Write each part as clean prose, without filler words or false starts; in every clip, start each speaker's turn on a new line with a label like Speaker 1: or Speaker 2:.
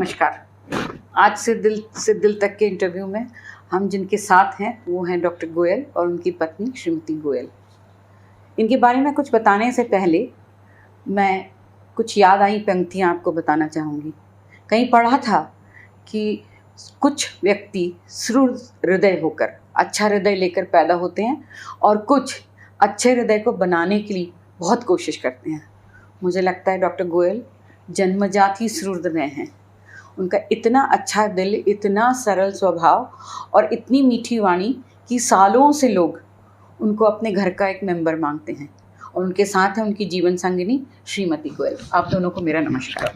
Speaker 1: नमस्कार। आज से दिल तक के इंटरव्यू में हम जिनके साथ हैं वो हैं डॉक्टर गोयल और उनकी पत्नी श्रीमती गोयल। इनके बारे में कुछ बताने से पहले मैं कुछ याद आई पंक्तियाँ आपको बताना चाहूँगी। कहीं पढ़ा था कि कुछ व्यक्ति सुदृढ़ हृदय होकर, अच्छा हृदय लेकर पैदा होते हैं और कुछ अच्छे हृदय को बनाने के लिए बहुत कोशिश करते हैं। मुझे लगता है डॉक्टर गोयल जन्मजात ही सुदृढ़ हृदय हैं। उनका इतना अच्छा दिल, इतना सरल स्वभाव और इतनी मीठी वाणी कि सालों से लोग उनको अपने घर का एक मेंबर मानते हैं। और उनके साथ है उनकी जीवन संगिनी श्रीमती गोयल। आप दोनों को मेरा नमस्कार।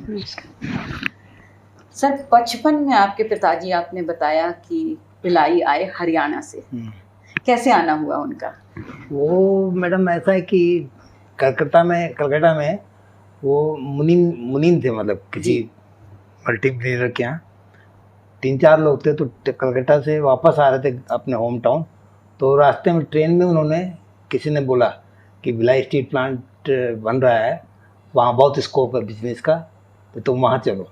Speaker 1: सर, बचपन में आपके पिताजी, आपने बताया कि भिलाई आए हरियाणा से, कैसे आना हुआ उनका?
Speaker 2: वो मैडम ऐसा है कि कलकत्ता में वो मुनीम थे, मतलब किसी मल्टीमिलियनर के यहाँ 3-4 लोग थे। तो कलकत्ता से वापस आ रहे थे अपने होम टाउन। तो रास्ते में ट्रेन में उन्होंने, किसी ने बोला कि भिलाई स्टील प्लांट बन रहा है, वहाँ बहुत स्कोप है बिजनेस का, तो तुम वहाँ चलो।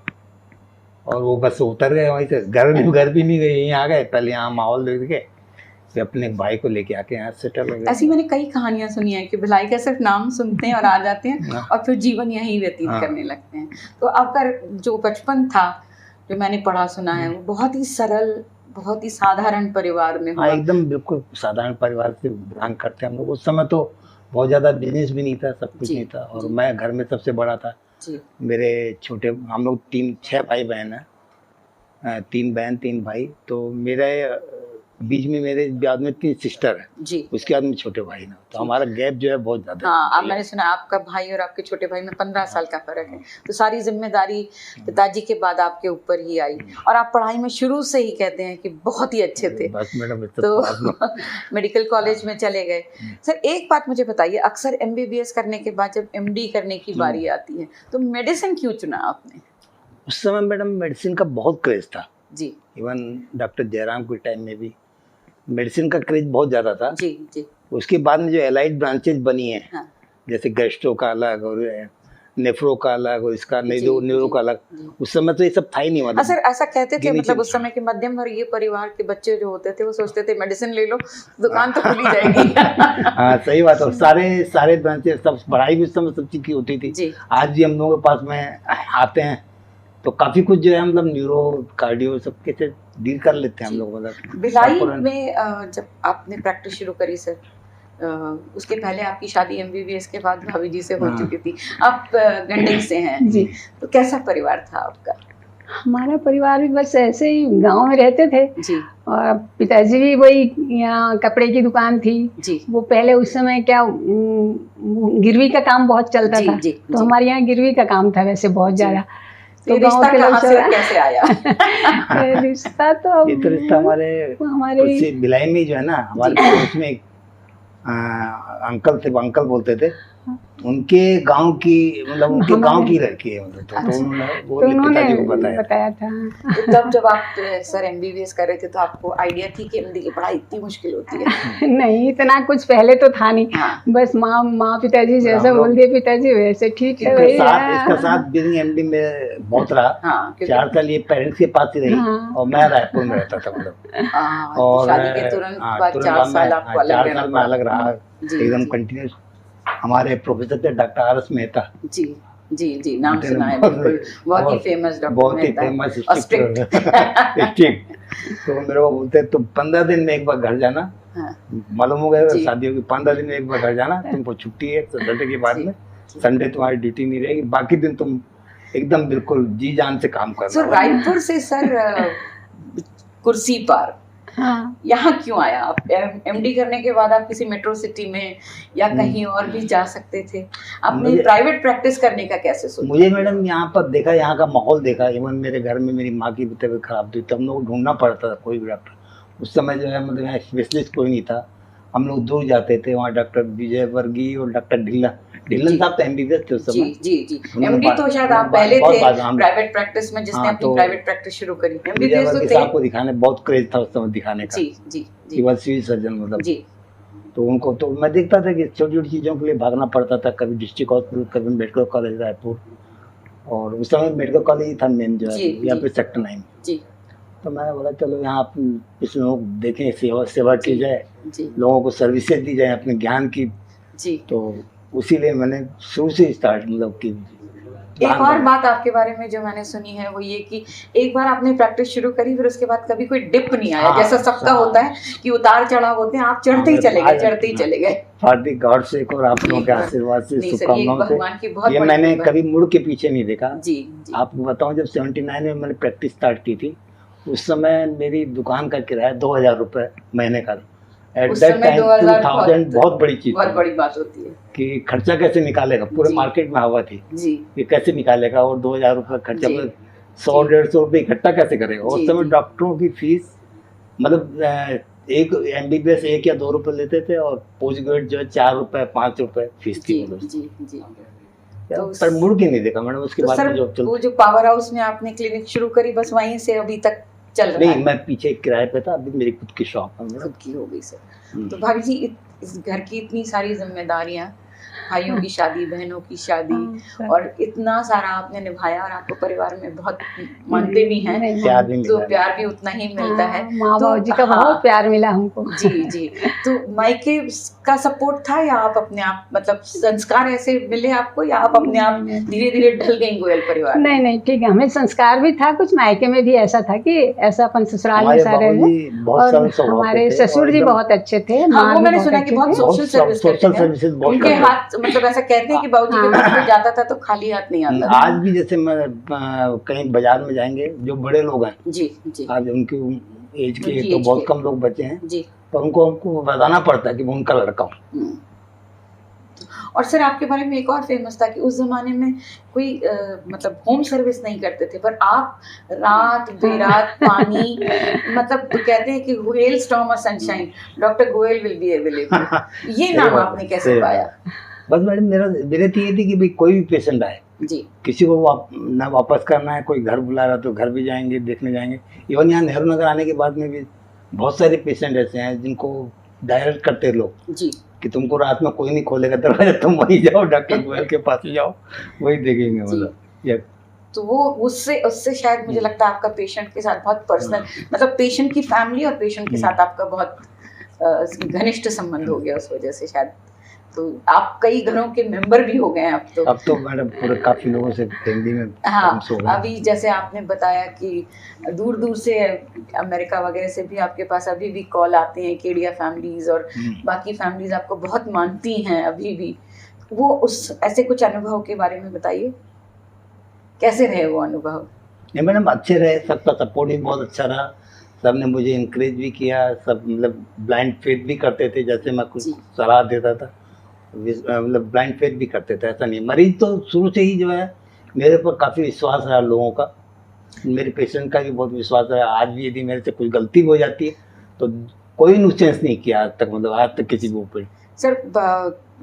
Speaker 2: और वो बस उतर गए वहीं से। घर भी नहीं गए, यहीं आ गए। पहले यहाँ माहौल देख के फिर अपने भाई को लेके आके यहाँ सेटल हो गए।
Speaker 1: ऐसी मैंने कई कहानियां सुनी है कि भिलाई का सिर्फ नाम सुनते हैं और आ जाते हैं और फिर जीवन यहीं व्यतीत करने लगते हैं। तो आपका जो बचपन था, जो मैंने पढ़ा सुना है, वो बहुत ही सरल, बहुत ही साधारण परिवार में हुआ।
Speaker 2: एकदम बिल्कुल साधारण परिवार से बिलोंग करते हैं हम लोग। उस समय तो बहुत ज़्यादा बिजनेस भी नहीं था, सब कुछ नहीं था। और मैं घर में सबसे बड़ा था। मेरे छोटे, हम लोग 6 भाई बहन हैं, 3 बहन 3 भाई। तो मेरे बीच में मेरे बाद में 3 सिस्टर है जी। उसके बाद में छोटे भाई ना, तो हमारा गैप जो है बहुत ज़्यादा।
Speaker 1: हाँ, अब मैंने सुना आपका भाई और आपके छोटे भाई में 15 साल का फर्क है। तो सारी जिम्मेदारी पिताजी के बाद आपके ऊपर ही आई। और आप पढ़ाई में शुरू से ही कहते हैं कि बहुत ही अच्छे थे।
Speaker 2: बस मैडम,
Speaker 1: तो मेडिकल कॉलेज में चले गए। सर, एक बात मुझे बताइए, अक्सर MBBS करने के बाद जब MD करने की बारी आती है तो मेडिसिन क्यों चुना आपने?
Speaker 2: उस समय मैडम मेडिसिन का बहुत क्रेज था
Speaker 1: जी।
Speaker 2: इवन डॉक्टर जयराम के टाइम में भी मेडिसिन का क्रेज बहुत ज़्यादा था
Speaker 1: जी जी।
Speaker 2: उसके बाद में जो एलाइड ब्रांचेज बनी है,
Speaker 1: हाँ।
Speaker 2: जैसे गैस्ट्रो का अलग और नेफ्रो का अलग और इसका न्यूरो का अलग, उस समय तो ये सब था ही नहीं। मतलब
Speaker 1: सर, ऐसा कहते थे, मतलब उस समय के मध्यम वर्गीय परिवार के बच्चे जो होते थे वो सोचते थे मेडिसिन ले लो, दुकान तो खुली जाएगी।
Speaker 2: हाँ, सही बात है। सारे ब्रांचेज, सब पढ़ाई भी उस समय सब चीज़ की होती थी। आज भी हम लोगों के पास में आते हैं तो काफ़ी कुछ जो है, मतलब न्यूरो, कार्डियो सब कैसे डील कर लेते हैं हम लोग। मतलब
Speaker 1: भिलाई में जब आपने प्रैक्टिस शुरू करी सर, उसके पहले आपकी शादी MBBS के बाद भाभी जी से हो चुकी थी। आप गंडई से हैं जी, तो कैसा परिवार था आपका?
Speaker 3: हमारा परिवार भी बस ऐसे ही गांव में रहते थे
Speaker 1: जी।
Speaker 3: और पिताजी भी वही, यहाँ कपड़े की दुकान थी
Speaker 1: जी।
Speaker 3: वो पहले उस समय क्या गिरवी का काम बहुत चलता था। तो हमारे यहाँ गिरवी का काम था वैसे बहुत ज़्यादा।
Speaker 1: तो रिश्ता कहाँ से कैसे आया?
Speaker 3: रिश्ता तो
Speaker 2: ये तो रिश्ता हमारे भिलाई में जो है ना, हमारे उसमें अंकल थे, अंकल बोलते थे, उनके गांव की, मतलब उनके गांव की लड़की है, मतलब तो उन्होंने
Speaker 3: बताया था।
Speaker 1: तो तब जब आप सर MBBS कर रहे थे तो आपको आइडिया थी कि MD की पढ़ाई इतनी मुश्किल होती है?
Speaker 3: नहीं, इतना कुछ पहले तो था नहीं। हाँ। बस माँ पिताजी जैसा बोल दिए पिताजी वैसे ठीक है।
Speaker 2: इसका साथ MD में बहुत रहा। 4 साल ये पेरेंट्स के पास ही रही और मैं रायपुर में रहता था, मतलब। और
Speaker 1: शादी के तुरंत बाद 4 साल आपको
Speaker 2: अलग रहा एकदम कंटिन्यूस। हमारे प्रोफेसर थे डॉक्टर RS मेहता
Speaker 1: जी जी जी, नाम सुना है, बिल्कुल बहुत ही फेमस डॉक्टर,
Speaker 2: बहुत ही फेमस स्ट्रिक्ट। तो मेरे को बोलते तुम 15 दिन में एक बार घर जाना। मालूम हो गया शादियों की 15 दिन में एक बार घर जाना, तुमको छुट्टी है सैटरडे के बाद में, संडे तुम्हारी ड्यूटी नहीं रहेगी, बाकी दिन तुम एकदम बिल्कुल जी जान से काम करना।
Speaker 1: सर, रायपुर से सर कुर्सी पर यहाँ क्यों आया? आप MD करने के बाद आप किसी मेट्रो सिटी में या कहीं और भी जा सकते थे, आपने प्राइवेट प्रैक्टिस करने का कैसे सोचा?
Speaker 2: मुझे मैडम यहाँ पर देखा, यहाँ का माहौल देखा। इवन मेरे घर में मेरी माँ की तबीयत खराब थी तो हम लोग ढूंढना पड़ता था कोई भी डॉक्टर। उस समय जो है, मतलब यहाँ स्पेशलिस्ट कोई नहीं था, हम लोग दूर जाते थे। वहाँ डॉक्टर विजय वर्गीय और डॉक्टर ढिल्लन साहब तो MBBS थे उस समय।
Speaker 1: जी जी। MD तो शायद आप पहले थे प्राइवेट प्रैक्टिस में, जिसने अपनी प्राइवेट प्रैक्टिस शुरू करी। MBBS तो थे।
Speaker 2: आपको दिखाने बहुत क्रेज था उस समय दिखाने का।
Speaker 1: जी जी जी।
Speaker 2: वह सिविल सर्जन, मतलब
Speaker 1: जी।
Speaker 2: तो उनको तो मैं देखता था कि छोटी छोटी चीज़ों के लिए भागना पड़ता था, कभी डिस्ट्रिक्ट हॉस्पिटल, कभी मेडिकल कॉलेज रायपुर। और उस समय मेडिकल कॉलेज था मेन जो है
Speaker 1: जी,
Speaker 2: यहाँ
Speaker 1: जी।
Speaker 2: पे सेक्टर 9।
Speaker 1: जी
Speaker 2: तो मैंने बोला चलो यहाँ कुछ लोग देखें, सेवा की जाए,
Speaker 1: जी
Speaker 2: लोगों को सर्विसेज दी जाए अपने ज्ञान की।
Speaker 1: जी।
Speaker 2: तो उसीलिए मैंने शुरू से स्टार्ट मतलब कि
Speaker 1: एक और बात आपके बारे में जो मैंने सुनी है वो ये कि एक बार आपने प्रैक्टिस शुरू करी, फिर उसके बाद कभी कोई डिप नहीं आया।
Speaker 2: हाँ,
Speaker 1: जैसा सबका
Speaker 2: हाँ।
Speaker 1: होता है कि उतार चढ़ाव होते हैं, आप चढ़ते ही चले गए, चढ़ते ही चले गए।
Speaker 2: हार्दिक गॉड से और आप लोगों के आशीर्वाद से,
Speaker 1: नहीं सर, ये
Speaker 2: शुभकामनाओं
Speaker 1: भगवान की
Speaker 2: से
Speaker 1: बहुत
Speaker 2: ये
Speaker 1: बड़ी
Speaker 2: मैंने
Speaker 1: कृपा है।
Speaker 2: कभी मुड़ के पीछे नहीं देखा।
Speaker 1: जी जी।
Speaker 2: आपको बताऊं, जब 79 में मैंने प्रैक्टिस स्टार्ट की थी, उस समय मेरी दुकान का किराया 2000 रुपये महीने का। एट
Speaker 1: उस
Speaker 2: दैट
Speaker 1: समय
Speaker 2: टाइम
Speaker 1: 2000
Speaker 2: बहुत बड़ी चीज,
Speaker 1: बहुत बड़ी बात होती है
Speaker 2: कि खर्चा कैसे निकालेगा, पूरे
Speaker 1: जी।
Speaker 2: मार्केट में हवा थी
Speaker 1: जी
Speaker 2: कि कैसे निकालेगा, और 2000 रुपये खर्चा
Speaker 1: जी।
Speaker 2: में 100-150 रुपये इकट्ठा कैसे करेगा। उस
Speaker 1: जी,
Speaker 2: समय
Speaker 1: जी।
Speaker 2: डॉक्टरों की फीस मतलब एक MBBS 1 या 2 रुपये लेते थे, और पोस्ट ग्रेजुएट जो है 4 रुपये 5 रुपये फीस थी।
Speaker 1: जी
Speaker 2: मतलब
Speaker 1: जी जी।
Speaker 2: पर मुड़ के नहीं देखा मैडम उसके
Speaker 1: तो
Speaker 2: बाद
Speaker 1: सर
Speaker 2: में जॉब
Speaker 1: वो
Speaker 2: चलती।
Speaker 1: जो पावर हाउस में आपने क्लिनिक शुरू करी, बस वहीं से अभी तक चल रहा
Speaker 2: नहीं,
Speaker 1: है?
Speaker 2: मैं पीछे किराए पे था, अभी मेरी खुद की शॉप है मैडम।
Speaker 1: खुद की हो गई सर। तो भाभी जी, इस घर की इतनी सारी जिम्मेदारियां, भाइयों की शादी, बहनों की शादी, और इतना सारा आपने निभाया, और आपको परिवार में बहुत मानते भी हैं,
Speaker 2: प्यार भी
Speaker 1: तो
Speaker 2: मिला।
Speaker 1: प्यार भी उतना ही मिलता है।
Speaker 3: माँ
Speaker 1: तो
Speaker 3: बाबू जी का बहुत प्यार मिला हमको।
Speaker 1: जी जी। तो मायके का सपोर्ट था, या आप अपने आप मतलब संस्कार ऐसे मिले आपको, या आप अपने आप धीरे धीरे ढल गई गोयल परिवार?
Speaker 3: नहीं नहीं, ठीक है, हमें संस्कार भी था, कुछ मायके में भी ऐसा था कि ऐसा अपन ससुराल में सारे हैं। और हमारे ससुर जी बहुत अच्छे थे।
Speaker 1: हाँ, वो मैंने सुना कि बहुत सोशल सर्विस करते थे उनके हाथ, मतलब ऐसा कहते हैं कि बाबूजी के पास कोई जाता था तो खाली हाथ नहीं आता था।
Speaker 2: आज भी जैसे मैं कहीं बाजार में जाएंगे, जो बड़े लोग हैं
Speaker 1: जी जी,
Speaker 2: आज उनकी एज के
Speaker 1: उनकी
Speaker 2: तो
Speaker 1: एज
Speaker 2: बहुत
Speaker 1: के।
Speaker 2: कम लोग बचे हैं,
Speaker 1: जी।
Speaker 2: पर हमको बताना पड़ता है कि मैं उनका लड़का हूँ।
Speaker 1: और सर आपके बारे में एक और फेमस था कि उस जमाने में कोई मतलब होम सर्विस नहीं करते थे, पर आप रात बेरात पानी मतलब कहते हैं कि हेल स्टॉर्म और sunshine, doctor Goyal will be available. ये नाम आपने कैसे पाया?
Speaker 2: बस मैडम, मेरे तो ये थी कि भाई कोई भी पेशेंट आए,
Speaker 1: जी,
Speaker 2: किसी को ना वापस करना है, कोई घर बुला रहा तो घर भी जाएंगे, देखने जाएंगे। इवन यहाँ नेहरू नगर आने के बाद में भी बहुत सारे पेशेंट ऐसे हैं जिनको डायरेक्ट करते लोग
Speaker 1: जी,
Speaker 2: कि तुमको रात में कोई नहीं खोलेगा दरवाजा, तुम वहीं जाओ, डॉक्टर गोयल के पास ही जाओ, वही देखेंगे। मतलब ये तो
Speaker 1: वो उससे शायद मुझे लगता है आपका पेशेंट के साथ बहुत पर्सनल, मतलब पेशेंट की फैमिली और पेशेंट के साथ आपका बहुत घनिष्ठ संबंध हो गया उस वजह से शायद। तो आप कई घरों के मेंबर भी हो गए हैं अब तो
Speaker 2: मैडम पूरे काफी लोगों से फैमिली में।
Speaker 1: हाँ, अभी जैसे आपने बताया कि दूर दूर से अमेरिका वगैरह से भी आपके पास अभी भी कॉल आते हैं, केडिया फैमिलीज और बाकी फैमिलीज आपको बहुत मानती हैं अभी भी। वो उस ऐसे कुछ अनुभव के बारे में बताइए, कैसे रहे वो अनुभव?
Speaker 2: नहीं मैडम, अच्छे रहे, सबका सपोर्ट भी बहुत अच्छा रहा, सबने मुझे इंकरेज भी किया, सब मतलब ब्लाइंड फेथ भी करते थे, जैसे मैं कुछ सलाह देता था मतलब ब्लाइंड फेथ भी करते थे। ऐसा नहीं, मरीज तो शुरू से ही जो है मेरे पर काफ़ी विश्वास रहा लोगों का, मेरे पेशेंट का भी बहुत विश्वास रहा। आज भी यदि मेरे से कोई गलती हो जाती है तो कोई नुकसेंस नहीं किया आज तक, मतलब आज तक किसी के ऊपर।
Speaker 1: सर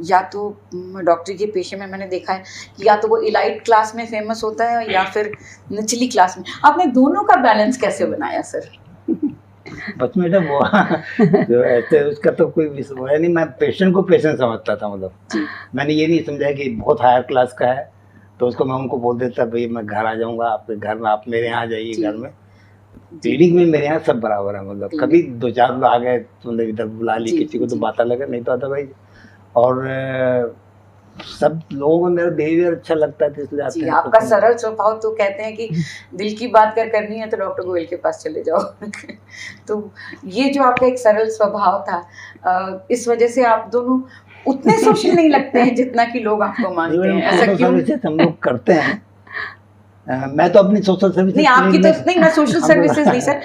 Speaker 1: या तो डॉक्टरी के पेशे में मैंने देखा है कि या तो वो इलाइट क्लास में फेमस होता है या फिर निचली क्लास में, आपने दोनों का बैलेंस कैसे बनाया सर?
Speaker 2: बस मैडम वो तो ऐसे उसका तो कोई विषय नहीं, मैं पेशेंट को पेशेंट समझता था। मतलब मैंने ये नहीं समझा कि बहुत हायर क्लास का है तो उसको मैं उनको बोल देता भाई मैं घर आ जाऊंगा आपके घर में, आप मेरे यहाँ जाइए घर में। क्लिनिक में मेरे यहाँ सब बराबर है, मतलब कभी 2-4 लोग आ गए तो मतलब इधर बुला ली किसी को तो बात अलग है, नहीं तो अदरवाइज। और सब लोगों को मेरा बिहेवियर अच्छा लगता है, इसलिए आते हैं।
Speaker 1: आपका सरल स्वभाव, तो कहते हैं कि दिल की बात करनी है तो डॉक्टर गोयल के पास चले जाओ तो ये जो आपका एक सरल स्वभाव था, इस वजह से आप दोनों उतने सोशल नहीं लगते हैं जितना कि लोग आपको मानते हैं। ऐसा क्यों?
Speaker 2: हम लोग करते हैं, मैं तो अपनी सोशल सर्विस
Speaker 1: नहीं, आपकी तो नहीं, मैं सोशल सर्विसेज नहीं सर,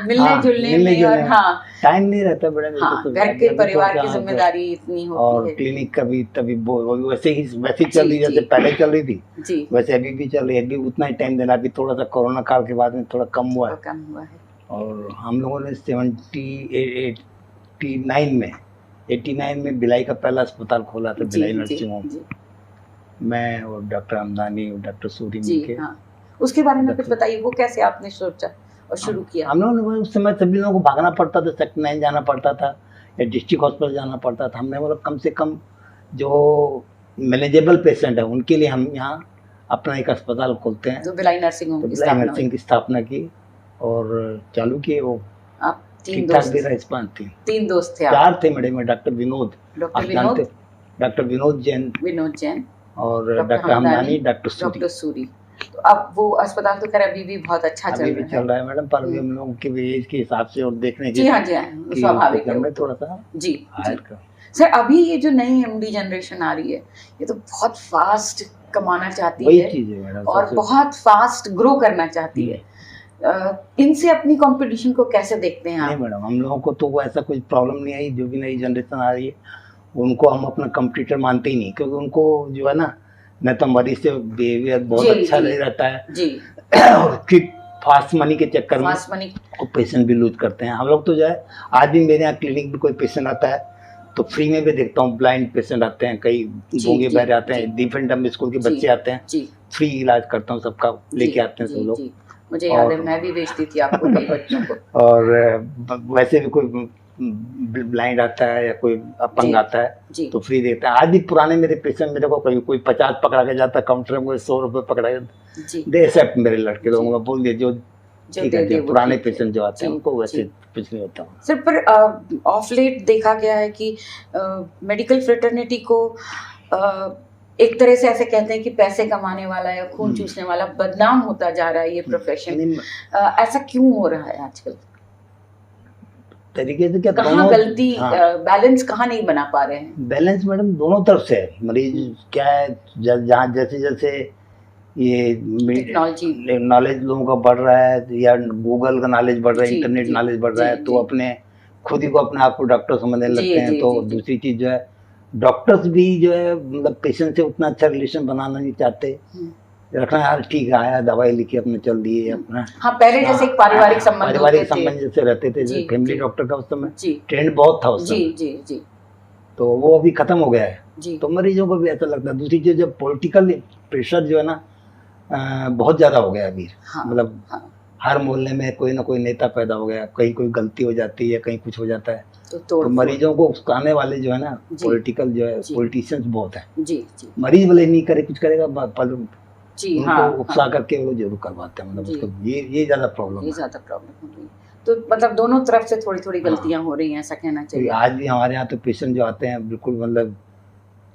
Speaker 1: मिलने जुलने में और हाँ
Speaker 2: टाइम नहीं रहता बड़ा,
Speaker 1: हाँ, घर के परिवार की जिम्मेदारी इतनी होती
Speaker 2: और
Speaker 1: है।
Speaker 2: क्लिनिक का भी तभी वैसे चल रही, जैसे पहले चल रही थी
Speaker 1: जी,
Speaker 2: वैसे अभी भी चल रही है, अभी उतना ही टाइम देना, अभी थोड़ा सा कोरोना काल के बाद में थोड़ा कम हुआ है। और हम लोगों ने 89 में भिलाई का पहला अस्पताल खोला था, भिलाई नर्सिंग होम। मैं और डॉक्टर हमदानी और डॉक्टर सूरी मिलके।
Speaker 1: हाँ, उसके बारे में कुछ बताइए, वो कैसे आपने सोचा और शुरू किया?
Speaker 2: हम लोगों ने उस समय सभी लोगों को भागना पड़ता था, सेक्टर 9 जाना पड़ता था या डिस्ट्रिक्ट हॉस्पिटल जाना पड़ता था। हमने मतलब कम से कम जो मैनेजेबल पेशेंट है उनके लिए हम यहाँ अपना एक अस्पताल खोलते हैं,
Speaker 1: तो भिलाई नर्सिंग होम
Speaker 2: तो
Speaker 1: की
Speaker 2: भिलाई
Speaker 1: स्थापना
Speaker 2: नर्सिंग की स्थापना की और चालू किए। वो
Speaker 1: आप तीन
Speaker 2: ठीक ठाक
Speaker 1: दोस्त,
Speaker 2: भी रहा, इस बार थी।
Speaker 1: तीन दोस्त थे आप?
Speaker 2: चार थे मैडम, डॉक्टर विनोद,
Speaker 1: डॉक्टर
Speaker 2: आप जानते
Speaker 1: विनोद,
Speaker 2: हो, डॉक्टर विनोद जैन
Speaker 1: विनोद जैन
Speaker 2: और
Speaker 1: doctor
Speaker 2: doctor Hamdani, doctor
Speaker 1: doctor
Speaker 2: Suri.
Speaker 1: Suri. तो अब वो अस्पताल तो खैर अभी भी बहुत अच्छा
Speaker 2: अभी भी
Speaker 1: चल
Speaker 2: चल रहा है मैडम, पर अभी हम लोगों की एज के हिसाब से और देखने के
Speaker 1: जी हाँ जी हाँ,
Speaker 2: कि
Speaker 1: स्वाभाविक है
Speaker 2: हमें
Speaker 1: वो तो।
Speaker 2: थोड़ा सा
Speaker 1: जी जी
Speaker 2: हायर का।
Speaker 1: सर, अभी ये जो नई एमडी जनरेशन आ रही है, ये तो बहुत फास्ट कमाना चाहती
Speaker 2: वही
Speaker 1: है
Speaker 2: चीज है मैडम,
Speaker 1: और बहुत फास्ट ग्रो करना चाहती है। इनसे अपनी कंपटीशन को कैसे देखते हैं
Speaker 2: नहीं
Speaker 1: आप?
Speaker 2: मैडम, हम लोगों को तो वो ऐसा कोई प्रॉब्लम नहीं आई। जो भी नई जनरेशन आ रही है उनको हम अपना कंप्यूटर मानते ही नहीं, क्योंकि उनको जो है ना तो मरीज से बिहेवियर बहुत अच्छा नहीं रहता है
Speaker 1: जी
Speaker 2: और क्विक फास्ट मनी के चक्कर में
Speaker 1: फास्ट मनी
Speaker 2: को पेशेंट भी लूज करते हैं। हम लोग तो जो है, आज भी मेरे यहाँ क्लिनिक में कोई पेशेंट आता है तो फ्री में भी देखता हूँ। ब्लाइंड पेशेंट आते हैं, कई गूंगे बहरे आते हैं, डिफरेंट डम स्कूल के बच्चे आते हैं, फ्री इलाज करता हूँ सबका, लेके आते हैं सब लोग।
Speaker 1: मुझे याद है, मैं भी भेजती थी आपको कई बच्चों को।
Speaker 2: और वैसे भी कोई ब्लाइंड आता है या कोई अपंग आता है तो फ्री देता है। आज भी पुराने मेरे पेशेंट, मेरे को कोई 50 पकड़ा के जाता है काउंटर में, 100 रुपये पकड़ा के दे एक्सेप्ट मेरे लड़के लोगों को बोल दिया, जो ठीक है, पुराने पेशेंट जो आते हैं उनको वैसे कुछ नहीं होता।
Speaker 1: सर, पर ऑफ लेट देखा गया है कि मेडिकल फ्रेटर्निटी को एक तरह से ऐसे कहते हैं कि पैसे कमाने वाला या खून चूसने वाला बदनाम होता जा रहा है ये प्रोफेशन। ऐसा क्यों हो रहा है आजकल?
Speaker 2: तरीके से क्या,
Speaker 1: कहाँ गलती, बैलेंस कहाँ नहीं बना पा रहे हैं?
Speaker 2: बैलेंस मैडम दोनों तरफ से है। मरीज क्या है, जहाँ जैसे जैसे ये नॉलेज लोगों का बढ़ रहा है या गूगल का नॉलेज बढ़ रहा है, इंटरनेट नॉलेज बढ़ रहा है, तो अपने खुद ही को अपने आप को डॉक्टर समझने लगते हैं। तो दूसरी चीज जो है, डॉक्टर्स भी जो है मतलब पेशेंट से उतना अच्छा रिलेशन बनाना नहीं चाहते, रखना यार ठीक है, आया दवाई लिखी अपने चल दिए अपना।
Speaker 1: हाँ, पहले जैसे एक पारिवारिक
Speaker 2: संबंध जैसे रहते थे, फैमिली डॉक्टर का उस समय ट्रेंड बहुत था उस समय, तो वो अभी खत्म हो गया है। तो मरीजों को भी ऐसा लगता है। दूसरी चीज, जब पॉलिटिकल प्रेशर जो है ना बहुत ज्यादा हो गया अभी, मतलब हर मोहल्ले में कोई ना कोई नेता पैदा हो गया, कहीं कोई गलती हो जाती है, कहीं कुछ हो जाता है, तो मरीजों को उकसाने वाले जो है ना पॉलिटिकल जो है पॉलिटिशियंस बहुत है। मरीज भले नहीं करे, कुछ करेगा उनको उकसा करके वो जरूर करवाते हैं। मतलब उसको ये ज्यादा प्रॉब्लम हो रही।
Speaker 1: तो मतलब दोनों तरफ से थोड़ी थोड़ी गलतियां हो रही हैं, ऐसा कहना चाहिए।
Speaker 2: आज भी हमारे यहाँ तो पेशेंट जो आते हैं बिल्कुल मतलब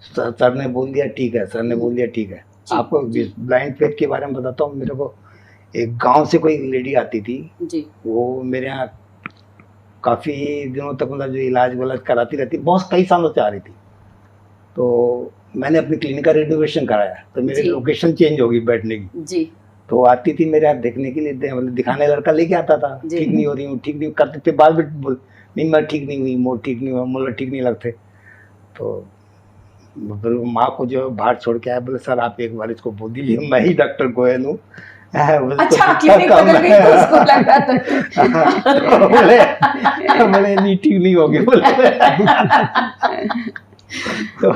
Speaker 2: सर ने बोल दिया ठीक है, सर ने बोल दिया ठीक है। आपको ब्लाइंड फेथ के बारे में बताता हूँ। मेरे को एक गांव से कोई लेडी आती थी
Speaker 1: जी,
Speaker 2: वो मेरे यहाँ काफ़ी दिनों तक मतलब जो इलाज वलाज कराती रहती, बहुत कई सालों से आ रही थी। तो मैंने अपनी क्लिनिक का रिनोवेशन कराया, तो मेरी लोकेशन चेंज होगी बैठने की जी। तो आती थी मेरे यहाँ देखने के लिए, मतलब दिखाने लड़का लेके आता था, ठीक नहीं हो रही हूँ, ठीक नहीं करते थे। बाद में बोल नहीं मैं ठीक नहीं हुई, मोर ठीक नहीं हुआ, मोर ठीक नहीं लगते। तो माँ को जो बाहर छोड़ के आया, बोले सर आप एक बार इसको बोल दीजिए मैं ही डॉक्टर गोयल हूँ।
Speaker 1: अच्छा, क्लिनिक बदल गई तो उसको लग रहा था।
Speaker 2: बोले नहीं ठीक नहीं होगी, बोले तो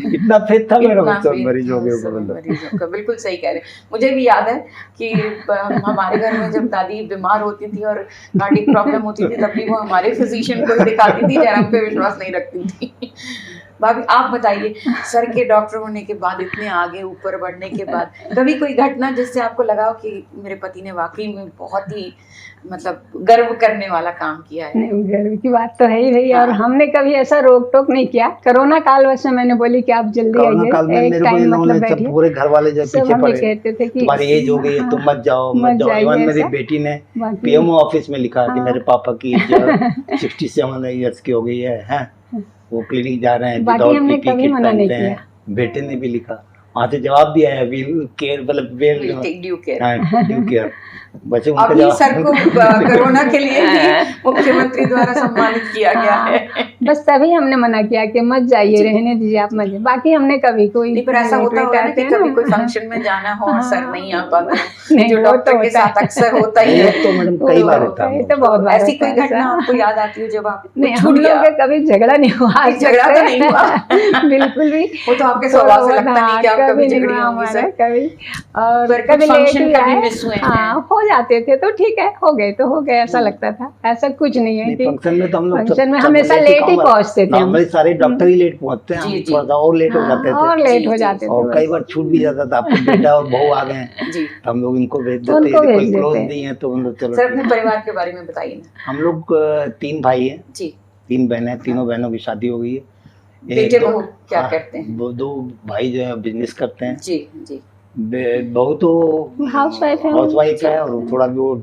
Speaker 2: इतना फेथ था मेरा मरीजों के ऊपर।
Speaker 1: बिल्कुल सही कह रहे हैं। मुझे भी याद है कि हमारे घर में जब दादी बीमार होती थी और कार्डियक प्रॉब्लम होती थी, तब भी वो हमारे फिजिशियन को दिखाती थी, जरा पे विश्वास नहीं रखती थी। भाभी आप बताइए, सर के डॉक्टर होने के बाद, इतने आगे ऊपर बढ़ने के बाद, कभी कोई घटना जिससे आपको लगा हो कि मेरे पति ने वाकई में बहुत ही मतलब गर्व करने वाला काम किया है?
Speaker 3: नहीं, गर्व की बात तो है ही भाई। और हमने कभी ऐसा रोक टोक नहीं किया। कोरोना काल वैसे मैंने बोली कि आप जल्दी आइए, एक टाइम मतलब बैठिए।
Speaker 2: पूरे घर वाले जब पीछे पड़े
Speaker 1: कहते थे कि
Speaker 2: तुम्हारी एज हो गई है, तुम मत जाओ मत जाओ। इवन मेरी बेटी ने पीएमओ ऑफिस में लिखा कि मेरे पापा की 67 ईयर्स की हो गई है, वो क्लिनिक जा रहे हैं,
Speaker 3: हमने कभी मना नहीं किया।
Speaker 2: बेटे ने भी लिखा, वहाँ से जवाब भी आया, विल केयर मतलब
Speaker 1: ड्यू केयर।
Speaker 2: बच्चे
Speaker 1: अभी सर को कोरोना के लिए मुख्यमंत्री द्वारा सम्मानित किया गया है।
Speaker 3: बस तभी हमने मना किया कि मत जाइए, रहने दीजिए आप मत। बाकी हमने कभी कोई
Speaker 1: पर ऐसा होता है ना कि कभी कोई फंक्शन में जाना हो और सर नहीं आ पाता, जो डॉक्टर के साथ अक्सर होता ही है।
Speaker 2: तो मैडम कई बार होता है,
Speaker 3: तो बहुत बार।
Speaker 1: ऐसी कोई घटना आपको याद आती है जब आप?
Speaker 3: नहीं, हम लोग का कभी झगड़ा नहीं हुआ।
Speaker 1: झगड़ा तो नहीं हुआ
Speaker 3: बिल्कुल भी।
Speaker 1: वो तो आपके स्वभाव से लगता नहीं कि आप कभी झगड़ी होंगी सर।
Speaker 3: कभी और कभी लेट भी आए, हो जाते थे तो ठीक है, हो गए तो हो गए, ऐसा लगता था। ऐसा कुछ नहीं है कि
Speaker 2: फंक्शन में तो हम लोग
Speaker 3: फंक्शन में हमेशा लेट ही पहुंचते थे।
Speaker 2: हमारे सारे डॉक्टर ही लेट पहुंचते हैं, हम थोड़ा सा और लेट हो जाते थे,
Speaker 3: और लेट हो जाते थे।
Speaker 2: और कई बार छूट भी जाता था। आपको बेटा और बहू आ गए तो हम लोग इनको भेज देते, कोई क्लोज नहीं है तो हम लोग चलो।
Speaker 1: सर अपने परिवार के बारे में बताइए ना।
Speaker 2: हम लोग 3 भाई हैं
Speaker 1: जी,
Speaker 2: 3 बहनें हैं, तीनों बहनों की शादी हो गई है।
Speaker 1: बेटे बहू क्या करते हैं?
Speaker 2: 2 भाई जो है बिजनेस करते हैं।
Speaker 1: जी जी।
Speaker 2: बहू तो हाउसवाइफ है और थोड़ा भी वो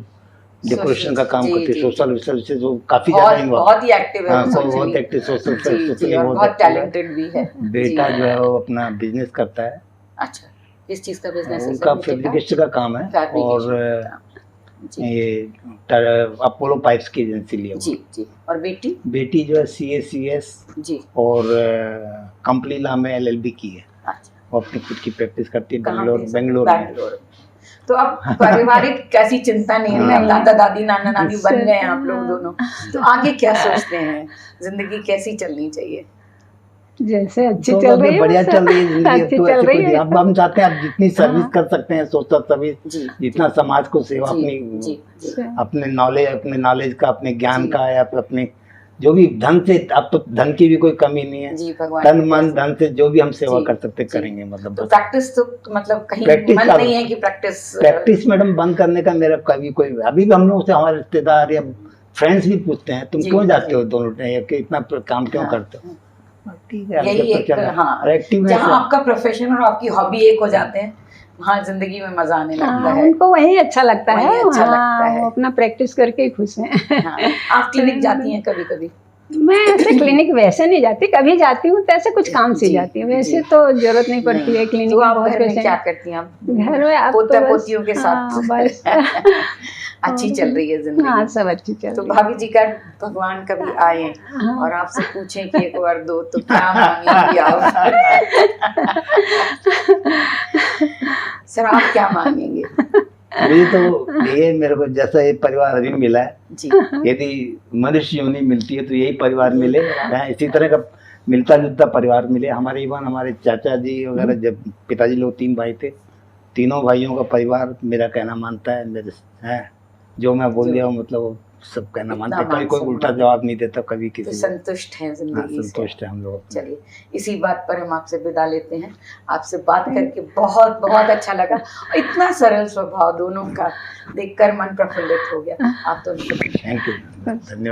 Speaker 2: डेकोरेशन का काम करती है, सोशल सर्विसेज जो काफी ज्यादा
Speaker 1: बहुत ही एक्टिव है,
Speaker 2: बहुत एक्टिव सोशल सर्विस,
Speaker 1: बहुत टैलेंटेड भी है।
Speaker 2: बेटा जो है वो अपना बिजनेस करता है।
Speaker 1: अच्छा, किस चीज का बिजनेस है?
Speaker 2: उनका फैब्रिकेशन का काम है और ये अपोलो पाइप्स की एजेंसी लिया।
Speaker 1: जी जी। और बेटी
Speaker 2: जो है CACS
Speaker 1: जी
Speaker 2: और कंपनी लॉ में LLB की है।
Speaker 1: अच्छा।
Speaker 2: वो अपनी खुद की प्रैक्टिस करती है बेंगलोर में।
Speaker 1: तो अब पारिवारिक कैसी चिंता नहीं है, अब दादा दादी नाना नानी बन गए आप लोग दोनों, तो आगे क्या सोचते हैं? जिंदगी कैसी चलनी चाहिए?
Speaker 3: जैसे अच्छी चल रही है,
Speaker 2: बढ़िया चल रही है जिंदगी। तो ऐसे कोई अब हम चाहते हैं आप जितनी सर्विस कर सकते हैं, सोशल सर्विस, जितना समाज को सेवा, अपने नॉलेज का, अपने ज्ञान का, या फिर अपने जो भी धन से, अब तो धन की भी कोई कमी नहीं है, तन मन धन से जो भी हम सेवा कर सकते करेंगे। मतलब
Speaker 1: तो प्रैक्टिस तो मतलब कहीं मन नहीं है कि प्रैक्टिस
Speaker 2: मैडम बंद करने का मेरा कभी कोई, अभी भी हम लोग से हमारे रिश्तेदार या फ्रेंड्स भी पूछते हैं तुम क्यों जाते हो दोनों, इतना काम क्यों करते हो? ठीक है,
Speaker 1: यही एक जहाँ आपका प्रोफेशन और आपकी हॉबी एक हो जाते हैं, वहाँ जिंदगी में मजा आने लगता है।
Speaker 3: उनको वही अच्छा लगता है,
Speaker 1: अच्छा लगता है,
Speaker 3: वो अपना प्रैक्टिस करके ही खुश हैं।
Speaker 1: आप क्लिनिक जाती हैं कभी कभी?
Speaker 3: मैं ऐसे क्लिनिक वैसे नहीं जाती, कभी जाती हूँ तो ऐसे कुछ काम से जाती हूँ, वैसे तो जरूरत नहीं पड़ती है क्लिनिक।
Speaker 1: तो आप घर में क्या करती हैं?
Speaker 3: घर में
Speaker 1: पोता पोतियों के साथ
Speaker 3: बस
Speaker 1: अच्छी चल रही है जिंदगी?
Speaker 3: हाँ, सब अच्छी चल रही है।
Speaker 1: तो भाभी जी का भगवान कभी आए और आपसे पूछें कि एक बार दो, तो क्या मांगेंगी आप? सर आप क्या मांगेंगे?
Speaker 2: अभी तो ये मेरे को जैसा ये परिवार अभी मिला है, यदि मनुष्य योनि मिलती है तो यही परिवार मिले, इसी तरह का मिलता जुलता परिवार मिले। हमारे इवन हमारे चाचा जी वगैरह, जब पिताजी लोग 3 भाई थे, तीनों भाइयों का परिवार मेरा कहना मानता है, मेरे है जो मैं बोल दिया मतलब सब कहना मानता है, कभी कोई उल्टा जवाब नहीं देता कभी किसी।
Speaker 1: तो संतुष्ट हैं जिंदगी से?
Speaker 2: संतुष्ट है हम लोग।
Speaker 1: चलिए इसी बात पर हम आपसे विदा लेते हैं। आपसे बात करके बहुत बहुत अच्छा लगा, इतना सरल स्वभाव दोनों का देखकर मन प्रफुल्लित हो गया। आप तो
Speaker 2: थैंक यू, धन्यवाद।